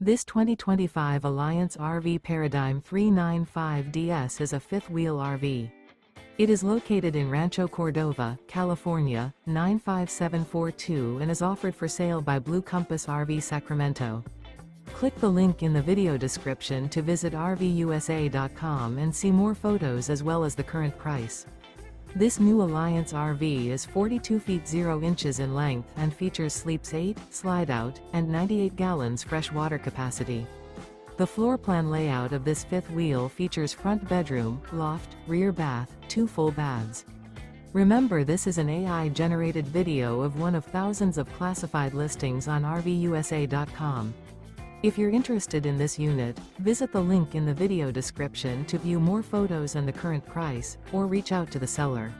This 2025 Alliance RV Paradigm 395DS is a fifth-wheel RV. It is located in Rancho Cordova, California, 95742 and is offered for sale by Blue Compass RV Sacramento. Click the link in the video description to visit RVUSA.com and see more photos as well as the current price. This new Alliance RV is 42 feet 0 inches in length and features sleeps 8, slide-out, and 98 gallons fresh water capacity. The floor plan layout of this fifth wheel features front bedroom, loft, rear bath, 2 full baths. Remember, this is an AI-generated video of one of thousands of classified listings on RVUSA.com. If you're interested in this unit, visit the link in the video description to view more photos and the current price, or reach out to the seller.